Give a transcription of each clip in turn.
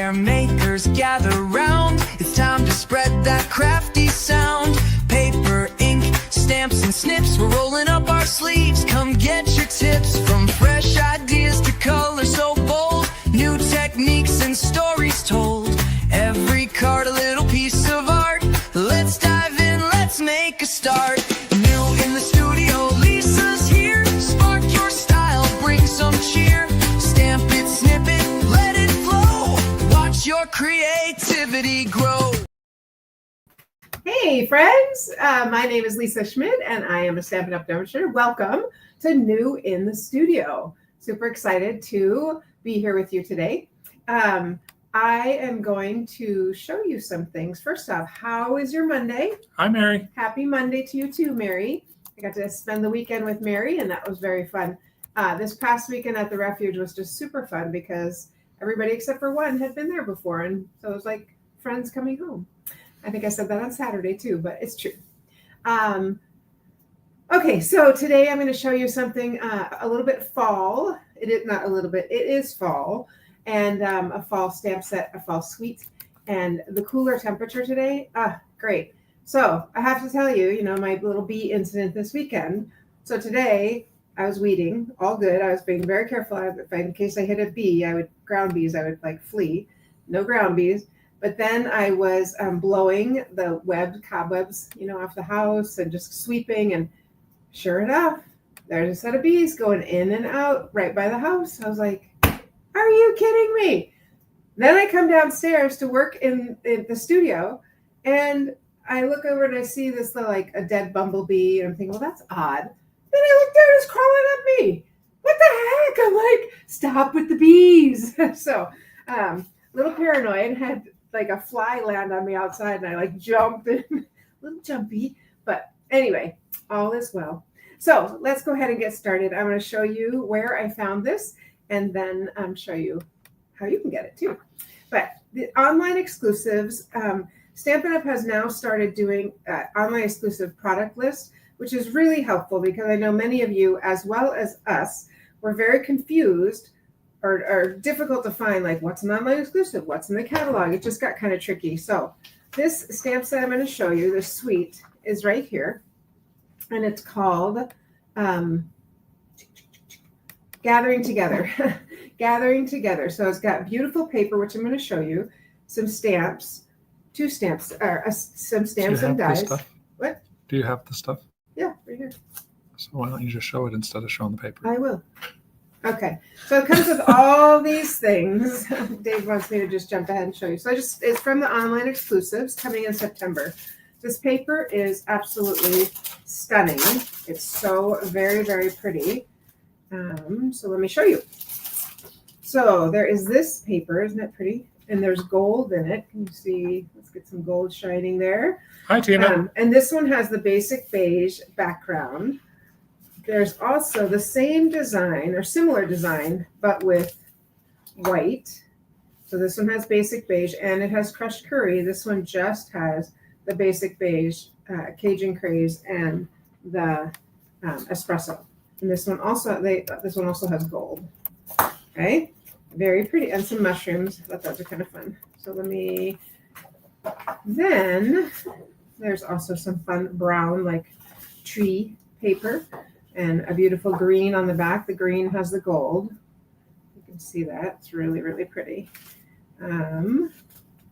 Campfire makers gather round. It's time to spread that crafty sound. Paper, ink, stamps and snips, we're rolling up our sleeves. Come get your tips, from fresh ideas to color so bold. New techniques and stories told. Every card a little piece of art. Let's dive in, let's make a start. New in the studio, Lisa's here. Spark your style, bring some cheer. Stamp it, snip it, let it flow. Watch your creativity grow. Hey friends, my name is Lisa Schmidt and I am a Stampin' Up! Demonstrator. Welcome to New in the Studio. Super excited to be here with you today. I am going to show you some things. First off, how is your Monday? Hi, Mary. Happy Monday to you too, Mary. I got to spend the weekend with Mary and that was very fun. This past weekend at the Refuge was just super fun because everybody except for one had been there before, and so it was like friends coming home. I think I said that on Saturday too, but it's true. Okay, so today I'm going to show you something a little bit fall. It is not a little bit, it is fall, and a fall stamp set, a fall suite, and the cooler temperature today. Great. So I have to tell you, you know, my little bee incident this weekend. So today I was weeding, all good. I was being very careful. In case I hit a bee, ground bees, I would like flee. No ground bees. But then I was blowing the cobwebs, you know, off the house and just sweeping. And sure enough, there's a set of bees going in and out right by the house. I was like, are you kidding me? Then I come downstairs to work in the studio and I look over and I see this like a dead bumblebee. And I'm thinking, well, that's odd. Then I look down, it's crawling at me. What the heck? I'm like, stop with the bees. So a little paranoid, had like a fly land on me outside and I like jumped in, a little jumpy, but anyway, all is well. So let's go ahead and get started. I'm going to show you where I found this and then show you how you can get it too. But the online exclusives, Stampin' Up! Has now started doing online exclusive product lists, which is really helpful because I know many of you, as well as us, were very confused or difficult to find, like what's an online exclusive, what's in the catalog. It just got kind of tricky. So this stamp set I'm going to show you, this suite, is right here. And it's called Gathering Together. Gathering Together. So it's got beautiful paper, which I'm going to show you, some stamps, two stamps, some stamps and dies. What? Do you have the stuff? Yeah, right here. So why don't you just show it instead of showing the paper? I will. Okay, so it comes with all these things. Dave wants me to just jump ahead and show you. So it's from the online exclusives coming in September. This paper is absolutely stunning. It's so very, very pretty. So let me show you. So there is this paper, isn't it pretty? And there's gold in it. Can you see? Let's get some gold shining there. Hi, Tina. And this one has the basic beige background. There's also the same design or similar design, but with white. So this one has basic beige and it has crushed curry. This one just has the basic beige, Cajun craze, and the espresso. And this one also has gold. Okay, very pretty, and some mushrooms. I thought those are kind of fun. So then there's also some fun brown like tree paper. And a beautiful green on the back. The green has the gold. You can see that. It's really, really pretty. Oh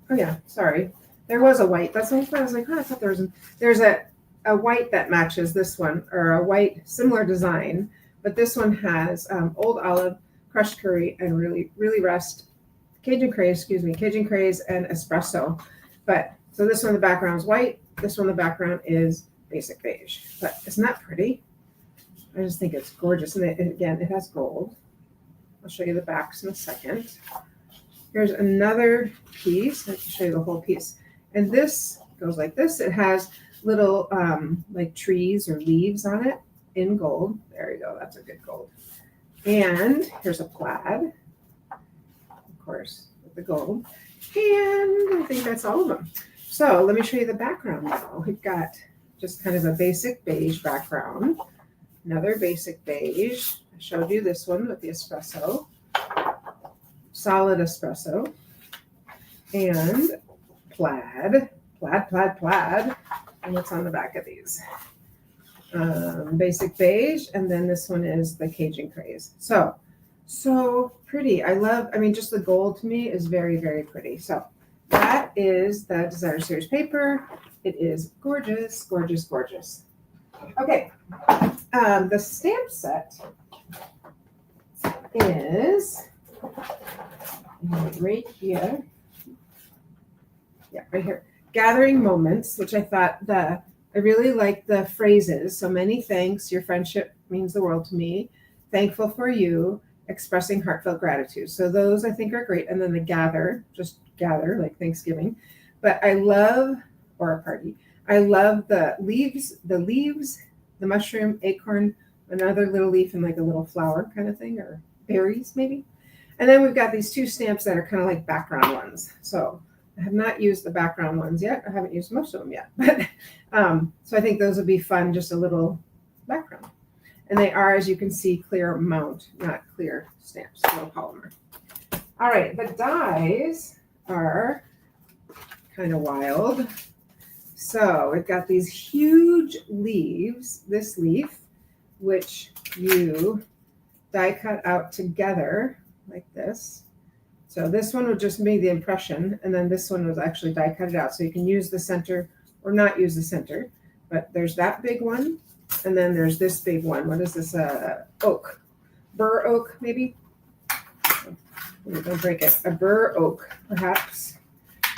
yeah, sorry. There was a white. That's what I was like, oh, I thought there's a white that matches this one, or a white similar design. But this one has old olive, crushed curry, and really, really rust Cajun craze and espresso. But so this one, the background is white. This one, the background is basic beige. But isn't that pretty? I just think it's gorgeous. And again, it has gold. I'll show you the backs in a second. Here's another piece. I can show you the whole piece. And this goes like this. It has little like trees or leaves on it in gold. There you go. That's a good gold. And here's a plaid, of course, with the gold. And I think that's all of them. So let me show you the background now. We've got just kind of a basic beige background. Another basic beige. I showed you this one with the espresso. Solid espresso. and plaid. And what's on the back of these? Basic beige, and then this one is the Cajun Craze. So pretty. I mean, just the gold to me is very, very pretty. So that is the Designer Series paper. It is gorgeous, gorgeous, gorgeous. Okay, the stamp set is right here. Yeah, right here. Gathering Moments, which I thought I really like the phrases. So many thanks. Your friendship means the world to me. Thankful for you. Expressing heartfelt gratitude. So those I think are great. And then the gather, just gather like Thanksgiving. But I love, or a party. I love the leaves, the mushroom, acorn, another little leaf, and like a little flower kind of thing, or berries maybe. And then we've got these two stamps that are kind of like background ones. So I have not used the background ones yet. I haven't used most of them yet. But so I think those would be fun, just a little background. And they are, as you can see, clear mount, not clear stamps, little polymer. All right, the dies are kind of wild. So we've got these huge leaves, this leaf, which you die cut out together like this. So this one would just make the impression, and then this one was actually die cut it out. So you can use the center or not use the center, but there's that big one. And then there's this big one. What is this? Oak. Bur oak, maybe? Don't break it. A bur oak, perhaps.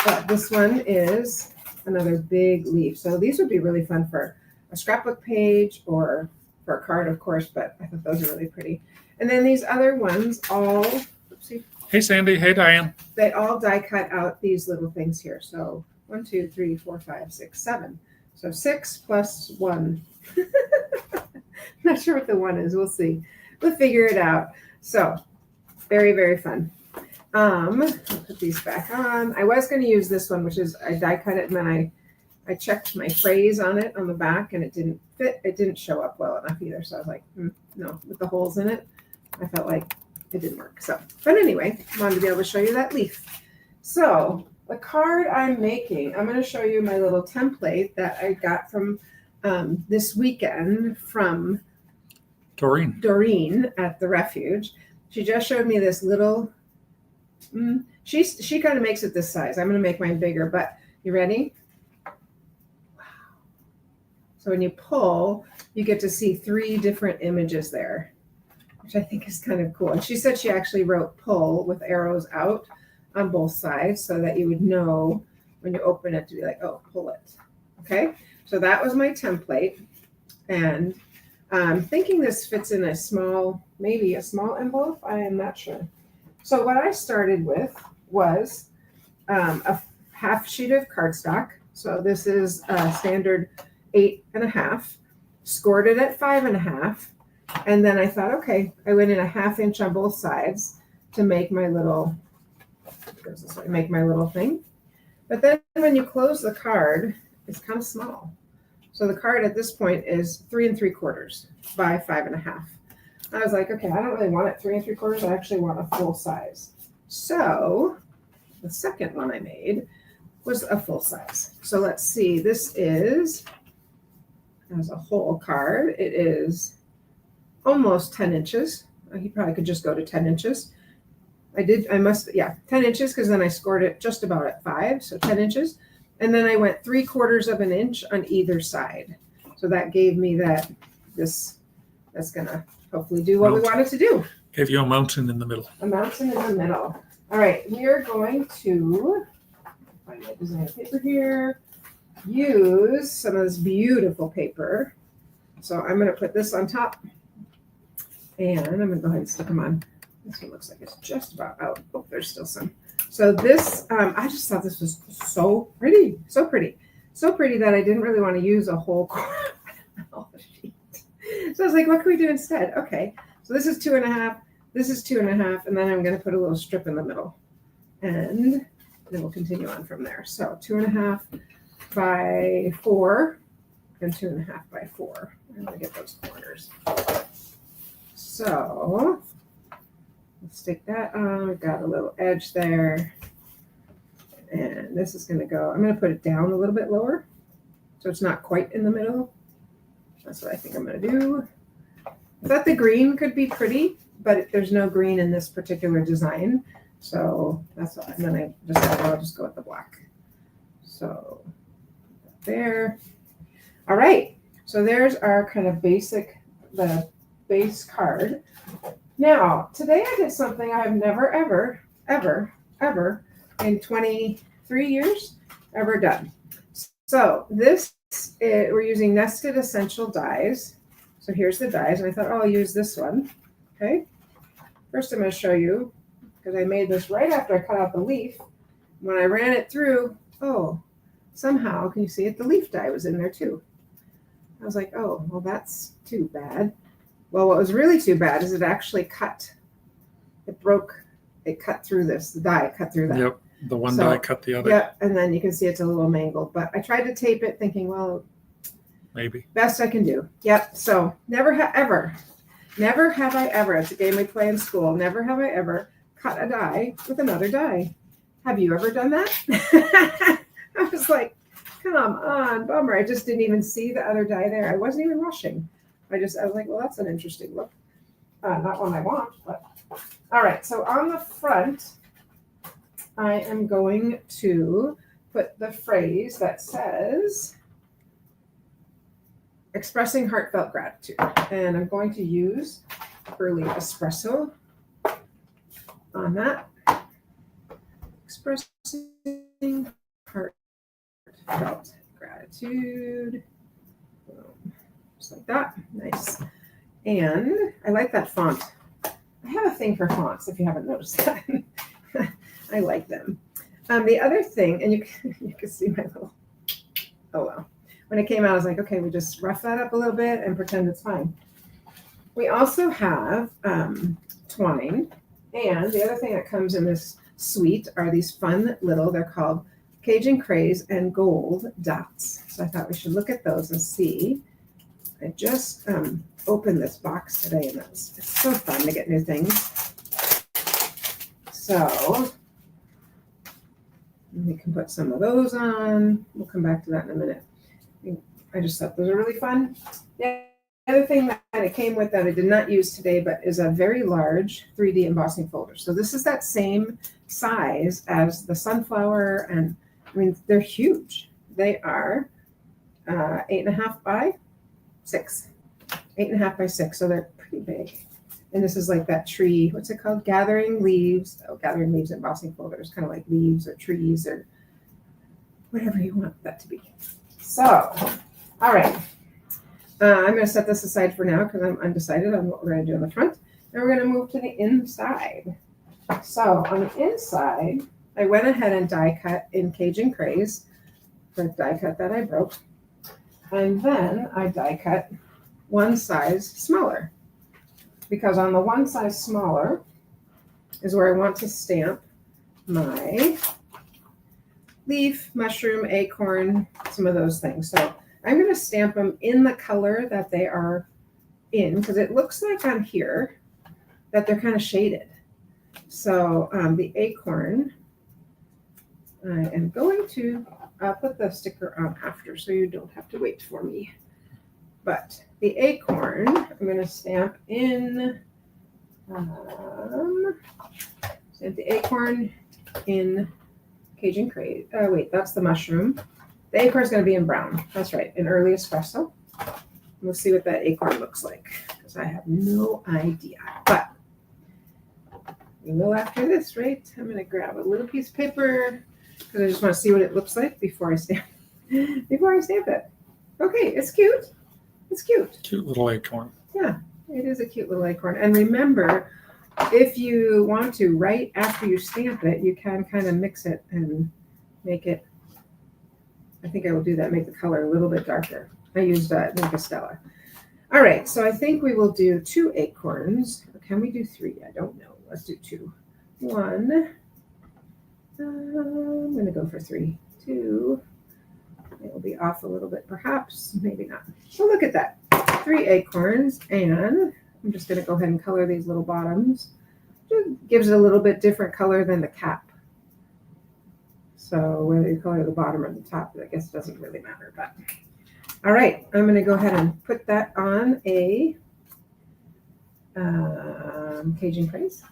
But this one is another big leaf. So these would be really fun for a scrapbook page or for a card, of course, but I thought those are really pretty. And then these other ones all, oopsie, Hey, Sandy. Hey, Diane. they all die cut out these little things here. So 1, 2, 3, 4, 5, 6, 7. So 6 plus 1. Not sure what the 1 is. We'll see. We'll figure it out. So very, very fun. I'll put these back on. I was going to use this one, which is I die cut it, and then I checked my phrase on it on the back, and it didn't fit. It didn't show up well enough either. So I was like, no, with the holes in it, I felt like it didn't work. So, but anyway, I wanted to be able to show you that leaf. So the card I'm making, I'm going to show you my little template that I got from this weekend from Doreen at the Refuge. She just showed me this little, she kind of makes it this size. I'm going to make mine bigger, but you ready? Wow. So when you pull, you get to see 3 different images there, which I think is kind of cool. And she said she actually wrote pull with arrows out on both sides so that you would know when you open it to be like, oh, pull it. Okay. So that was my template. And I'm thinking this fits in a small, maybe a small envelope. I am not sure. So what I started with was a half sheet of cardstock. So this is a standard 8.5, scored it at 5.5. And then I thought, okay, I went in a 1/2 inch on both sides to make my little, goes this way, make my little thing. But then when you close the card, it's kind of small. So the card at this point is 3 3/4 by 5.5. I was like, okay, I don't really want it 3 3/4. I actually want a full size. So the second one I made was a full size. So let's see. This is as a whole card. It is almost 10 inches. You probably could just go to 10 inches. 10 inches, because then I scored it just about at 5, so 10 inches. And then I went 3/4 of an inch on either side. So that gave me that's gonna hopefully do what we want it to do. Gave you a mountain in the middle. A mountain in the middle. All right, we are going to find my designer paper here. Use some of this beautiful paper. So I'm gonna put this on top, and I'm gonna go ahead and stick them on. This one looks like it's just about out. Oh, there's still some. So this, I just thought this was so pretty, so pretty, so pretty that I didn't really want to use a whole sheet. So I was like, what can we do instead? Okay, so this is 2.5, this is 2.5, and then I'm going to put a little strip in the middle, and then we'll continue on from there. So 2.5 by 4 and 2.5 by 4. I'm going to get those corners. So let's stick that on. We've got a little edge there, And this is going to go, I'm going to put it down a little bit lower so it's not quite in the middle. That's what I think I'm going to do. I thought the green could be pretty, but there's no green in this particular design. So that's what, and then I decided I'll just go with the black. So there. All right. So there's our kind of basic, the base card. Now, today I did something I've never, ever in 23 years ever done. So this, we're using Nested Essential dies. So here's the dies, and I thought, oh, I'll use this one. Okay. First, I'm going to show you, because I made this right after I cut out the leaf. When I ran it through, oh, somehow, can you see it? The leaf die was in there too. I was like, oh, well, that's too bad. Well, what was really too bad is it actually cut. It broke. It cut through this. The die cut through that. Yep. The one So, die cut the other. Yep. And then you can see it's a little mangled. But I tried to tape it thinking, well, Maybe. best I can do. Yep. So never have I ever, it's a game we play in school, never have I ever cut a die with another die. Have you ever done that? I was like, come on, bummer. I just didn't even see the other die there. I wasn't even rushing. I was like, well, that's an interesting look. Not one I want, but all right. So on the front, I am going to put the phrase that says, expressing heartfelt gratitude. And I'm going to use Burley Espresso on that. Expressing heartfelt gratitude. Just like that. Nice. And I like that font. I have a thing for fonts, if you haven't noticed that. I like them. The other thing, and you can see my little, oh well. When it came out, I was like, okay, we just rough that up a little bit and pretend it's fine. We also have twine. And the other thing that comes in this suite are these fun little, they're called Cajun Craze and Gold dots. So I thought we should look at those and see. I just opened this box today, and it's so fun to get new things. So we can put some of those on. We'll come back to that in a minute. I just thought those are really fun. The other thing that it came with that I did not use today, but is a very large 3D embossing folder. So this is that same size as the sunflower, and I mean, they're huge. They are 8.5 by 6. 8.5 by 6, so they're pretty big. And this is like that tree, what's it called? Gathering Leaves. Oh, Gathering Leaves embossing folders, kind of like leaves or trees or whatever you want that to be. So, all right. I'm going to set this aside for now because I'm undecided on what we're going to do on the front. Then we're going to move to the inside. So on the inside, I went ahead and die cut in Cajun Craze, the die cut that I broke. And then I die cut one size smaller, because on the one size smaller is where I want to stamp my leaf, mushroom, acorn, some of those things. So I'm going to stamp them in the color that they are in, because it looks like on here that they're kind of shaded. So the acorn, I am going to put the sticker on after so you don't have to wait for me. But the acorn, I'm going to stamp in, stamp the acorn in Cajun Craze. Wait, that's the mushroom. The acorn is going to be in brown. That's right, in early espresso. We'll see what that acorn looks like, because I have no idea. But we will after this, right? I'm going to grab a little piece of paper because I just want to see what it looks like before I stamp it. Okay, it's cute. It's cute. Cute little acorn. Yeah, it is a cute little acorn. And remember, if you want to, right after you stamp it, you can kind of mix it and make it, I think I will do that, make the color a little bit darker. I used Stella. All right, so I think we will do 2 acorns. Or can we do 3? I don't know. Let's do 2. 1. I'm going to go for 3. 2. It will be off a little bit, perhaps. Maybe not. So look at that. 3 acorns, and I'm just going to go ahead and color these little bottoms. Just gives it a little bit different color than the cap. So whether you color the bottom or the top, I guess it doesn't really matter. But all right, I'm going to go ahead and put that on a Cajun Praise.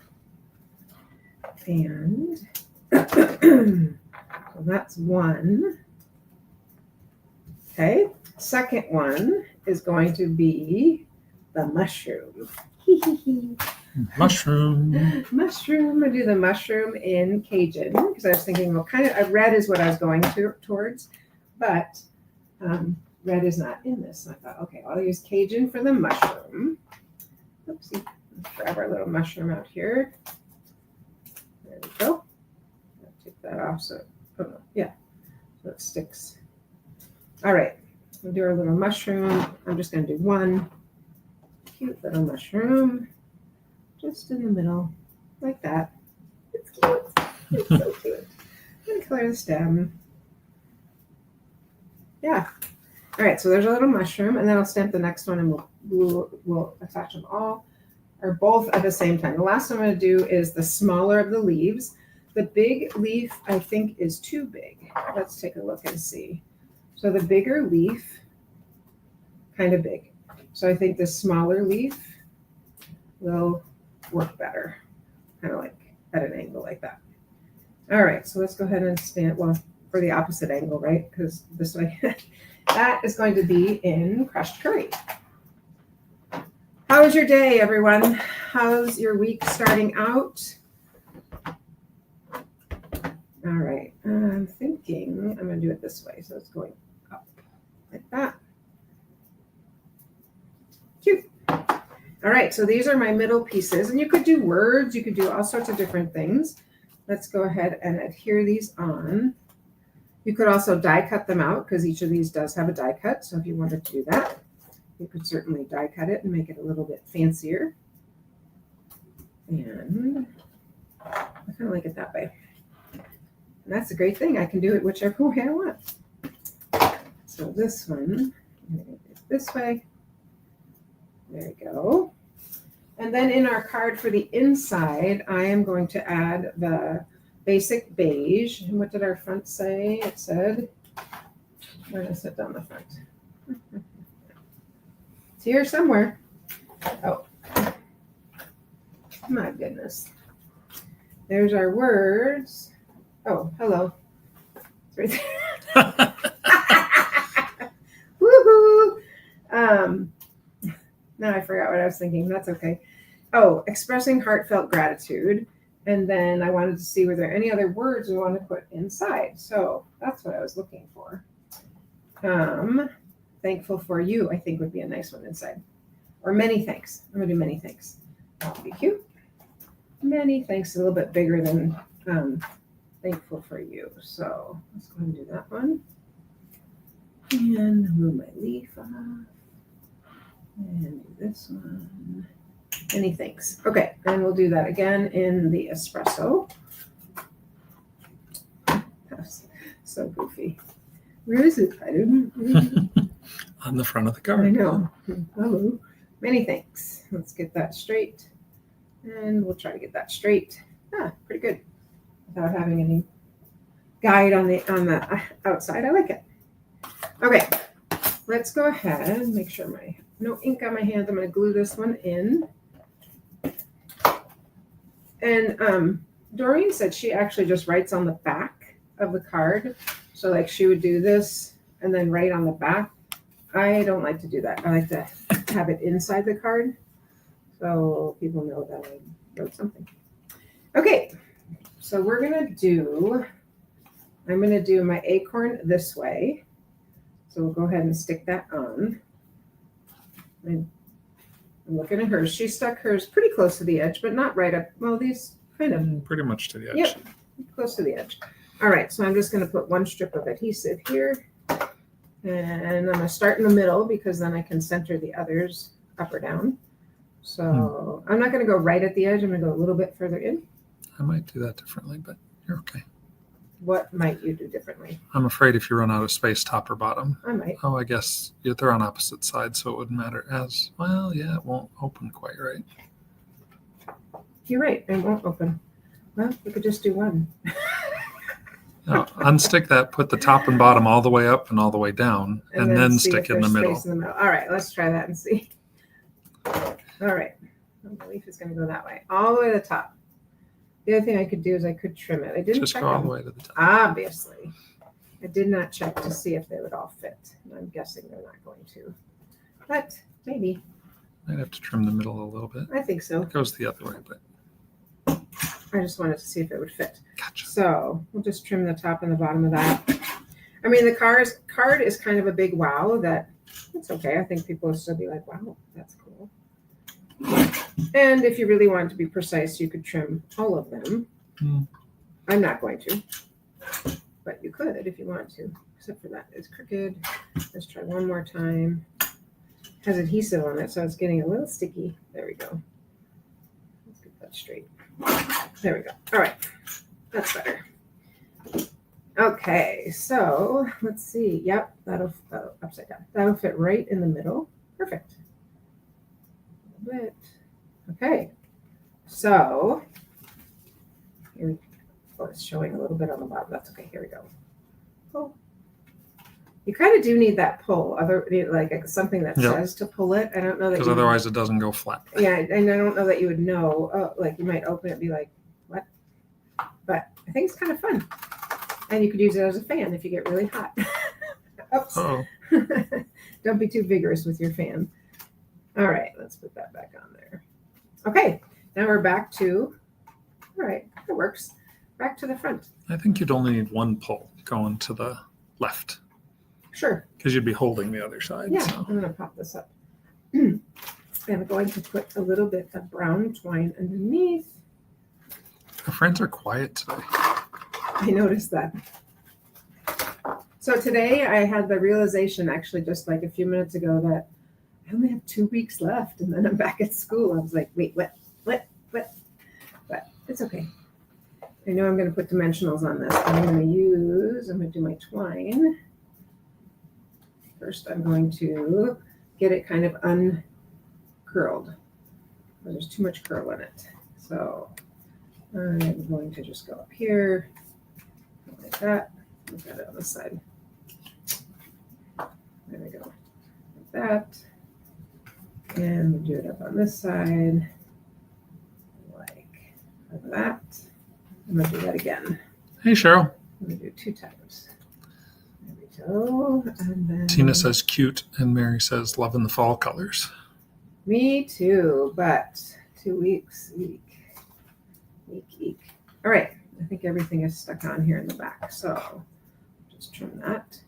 And so that's one. Okay, second one is going to be the mushroom. Mushroom. Mushroom. I do the mushroom in Cajun because I was thinking, well, kind of red is what I was going towards, but red is not in this. So I thought, okay, I'll use Cajun for the mushroom. Oopsie. Let's grab our little mushroom out here. There we go. I'll take that off so, oh no, yeah, so it sticks. All right, we'll do our little mushroom. I'm just going to do one cute little mushroom just in the middle, like that. It's cute. It's so cute. I'm going to color the stem. Yeah. All right, so there's a little mushroom, and then I'll stamp the next one, and we'll attach them all or both at the same time. The last one I'm going to do is the smaller of the leaves. The big leaf, I think, is too big. Let's take a look and see. So the bigger leaf, kind of big. So I think the smaller leaf will work better, kind of like at an angle like that. All right, so let's go ahead and stamp, well, for the opposite angle, right? Because this way, that is going to be in crushed curry. How was your day, everyone? How's your week starting out? All right, I'm thinking I'm going to do it this way. So it's going up like that. Cute. All right, so these are my middle pieces. And you could do words. You could do all sorts of different things. Let's go ahead and adhere these on. You could also die cut them out because each of these does have a die cut. So if you wanted to do that, you could certainly die cut it and make it a little bit fancier. And I kind of like it that way. And that's a great thing. I can do it whichever way I want. So this one, I'm going to do it this way. There we go. And then in our card for the inside, I am going to add the basic beige. And what did our front say? It said, where did I sit down the front? It's here somewhere. Oh, my goodness. There's our words. Oh, hello. It's right there. Woohoo! Now I forgot what I was thinking. That's okay. Oh, expressing heartfelt gratitude. And then I wanted to see were there any other words we want to put inside. So that's what I was looking for. Thankful for you, I think would be a nice one inside. Or many thanks. I'm going to do many thanks. That would be cute. Many thanks, a little bit bigger than thankful for you. So let's go ahead and do that one. And move my leaf off. And do this one. Many thanks. Okay, and we'll do that again in the espresso. That's so goofy. Where is it? I don't. On the front of the card. I know. Hello. Many thanks. Let's get that straight. And we'll try to get that straight. Ah, pretty good. Without having any guide on the outside. I like it. Okay. Let's go ahead and make sure no ink on my hands. I'm going to glue this one in. And Doreen said she actually just writes on the back of the card. So like she would do this and then write on the back. I don't like to do that. I like to have it inside the card so people know that I wrote something. Okay, so I'm going to do my acorn this way. So we'll go ahead and stick that on. I'm looking at hers. She stuck hers pretty close to the edge, but not right up. Well, these kind of. Pretty much to the edge. Yep, close to the edge. All right, so I'm just going to put one strip of adhesive here. And I'm going to start in the middle because then I can center the others up or down. So I'm not going to go right at the edge. I'm going to go a little bit further in. I might do that differently, but you're okay. What might you do differently? I'm afraid if you run out of space, top or bottom. I might. Oh, I guess they're on opposite sides, so it wouldn't matter as well. Yeah, it won't open quite right. You're right. It won't open. Well, we could just do one. No, unstick that, put the top and bottom all the way up and all the way down, and then see stick if in the there's middle. space in the middle. All right, let's try that and see. All right, the leaf is going to go that way, all the way to the top. The other thing I could do is I could trim it. I didn't Just check go all the them. way to the top. Obviously, I did not check to see if they would all fit. And I'm guessing they're not going to, but maybe. Might have to trim the middle a little bit. I think so. It goes the other way, but I just wanted to see if it would fit. gotcha. So we'll just trim the top and the bottom of that. I mean, the card is kind of a big wow. That it's okay. I think people will still be like, wow, that's cool. And if you really wanted to be precise, you could trim all of them. Mm. I'm not going to, but you could if you want to. Except for that, it's crooked. Let's try one more time. Has adhesive on it, so it's getting a little sticky. There we go. Let's get that straight. There we go. All right, that's better. Okay, so let's see. Yep, that'll upside down. That'll fit right in the middle. Perfect. A little bit. Okay, so here we go. It's showing a little bit on the bottom. That's okay. Here we go. Pull. You kind of do need that pull, like something that Yep. says to pull it. I don't know that Because you- otherwise it doesn't go flat. yeah, and I don't know that you would know. Oh, like you might open it and be like, what? But I think it's kind of fun. And you could use it as a fan if you get really hot. Oops. Oh, Don't be too vigorous with your fan. All right, let's put that back on there. Okay, now we're back to, all right, it works. Back to the front. I think you'd only need one pull going to the left Sure. because you'd be holding the other side. Yeah, So. I'm going to pop this up. I'm going to put a little bit of brown twine underneath. Our friends are quiet today. I noticed that. So today I had the realization actually just like a few minutes ago that I only have 2 weeks left and then I'm back at school. I was like, wait, what? But it's okay. I know I'm going to put dimensionals on this. I'm going to do my twine. First, I'm going to get it kind of uncurled. There's too much curl in it. So I'm going to just go up here like that. Look at it on the side. There we go. Like that. And we'll do it up on this side. Like that. I'm going to do that again. Hey, Cheryl. I'm going to do 2 times. There we go. And then Tina says cute, and Mary says loving the fall colors. me too, but 2 weeks. Eek. All right. I think everything is stuck on here in the back. So just trim that.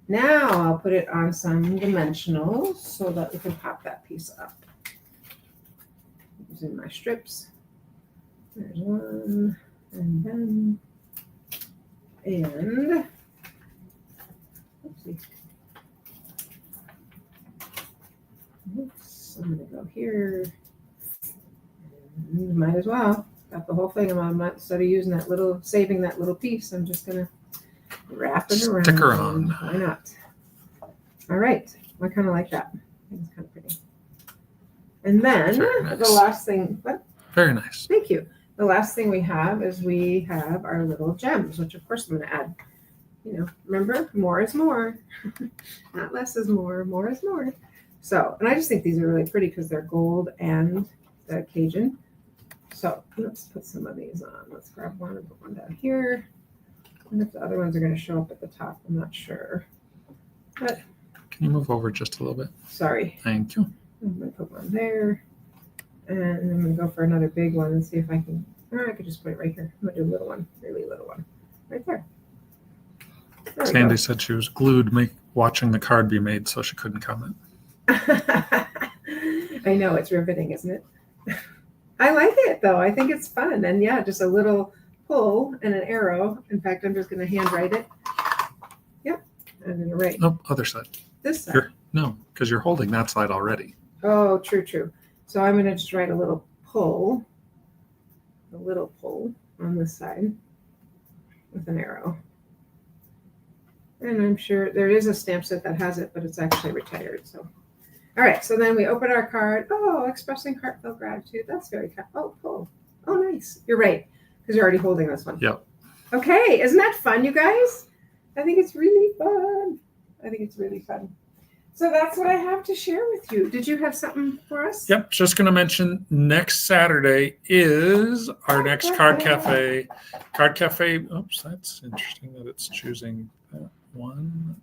Now I'll put it on some dimensionals so that we can pop that piece up. Using my strips. There's one, and then, and, oopsie. Oops, I'm gonna go here. And might as well, got the whole thing. I'm not, instead of using that little, saving that little piece, I'm just gonna wrap it around. Stick her on. Why not? All right, I kind of like that. I think it's kind of pretty. And then Very nice. the last thing, what? Very nice. Thank you. The last thing we have is we have our little gems, which of course I'm going to add. You know, remember, more is more. Not less is more. More is more. So, and I just think these are really pretty because they're gold and the Cajun. So let's put some of these on. Let's grab one and put one down here. And if the other ones are going to show up at the top, I'm not sure. But Can you move over just a little bit? sorry. Thank you. I'm going to put one there. And I'm going to go for another big one and see if I can, or I could just put it right here. I'm going to do a little one, really little one, right there. There we Sandy go. said she was glued watching the card be made, so she couldn't comment. I know, it's riveting, isn't it? I like it though. I think it's fun. And yeah, just a little pull and an arrow. In fact, I'm just going to hand write it. Yep. I'm going to write Nope, other side. this side. No, because you're holding that side already. Oh, true. So I'm going to just write a little pull on this side with an arrow. And I'm sure there is a stamp set that has it, but it's actually retired. So, all right. So then we open our card. Oh, expressing heartfelt gratitude. That's very kind. Oh, pull. Oh, nice. You're right. Because you're already holding this one. Yep. Okay, isn't that fun, you guys? I think it's really fun. So that's what I have to share with you. Did you have something for us? Yep, just going to mention next Saturday is our next Card Cafe. Card Cafe. Oops, that's interesting that it's choosing that one.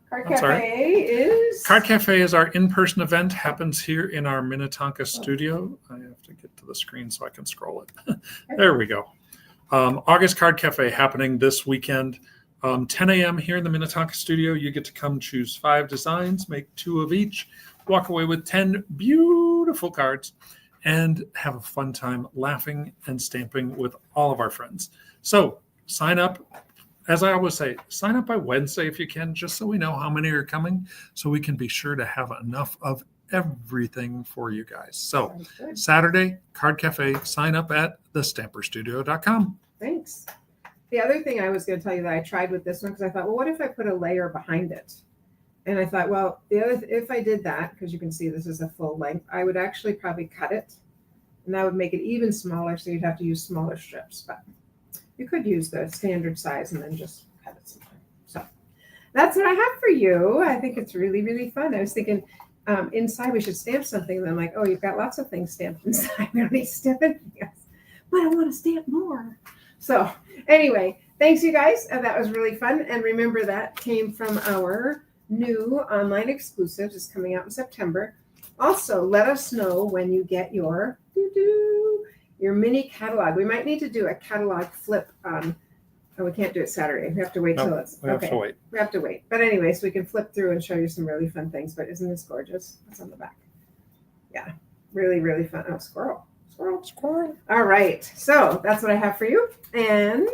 Card That's all right. Cafe is Card Cafe is our in-person event. Happens here in our Minnetonka studio. I have to get to the screen so I can scroll it. There we go. August Card Cafe happening this weekend. 10 a.m. here in the Minnetonka studio. You get to come choose 5 designs, make 2 of each, walk away with 10 beautiful cards, and have a fun time laughing and stamping with all of our friends. So sign up. As I always say, sign up by Wednesday if you can, just so we know how many are coming, so we can be sure to have enough of everything for you guys. So Saturday, Card Cafe, sign up at thestamperstudio.com. Thanks. The other thing I was going to tell you that I tried with this one, because I thought, well, what if I put a layer behind it? And I thought, well, if I did that, because you can see this is a full length, I would actually probably cut it, and that would make it even smaller, so you'd have to use smaller strips. But you could use the standard size and then just cut it somewhere. So that's what I have for you. I think it's really, really fun. I was thinking inside we should stamp something, and I'm like, oh, you've got lots of things stamped inside. We don't need to stamp anything else. But I want to stamp more. So anyway, thanks, you guys. That was really fun. And remember, that came from our new online exclusives. It's coming out in September. Also, let us know when you get your mini catalog. We might need to do a catalog flip on. Oh, we can't do it Saturday. We have to wait till it's We have to wait. We have to wait. But anyway, so we can flip through and show you some really fun things. But isn't this gorgeous? It's on the back. Yeah, really, really fun. Oh, squirrel. All right. So that's what I have for you. And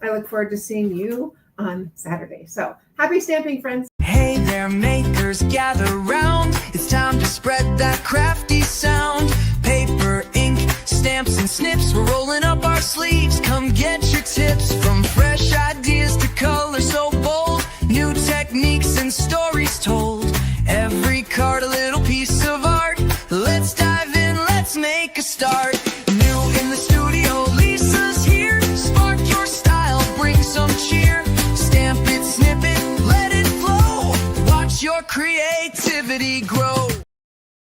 I look forward to seeing you on Saturday. So happy stamping, friends. Hey there, makers, gather round. It's time to spread that crafty sound. Paper, ink, stamps, and snips. We're rolling up our sleeves. Come get your tips. From fresh ideas to color so bold. New techniques and stories told. Every card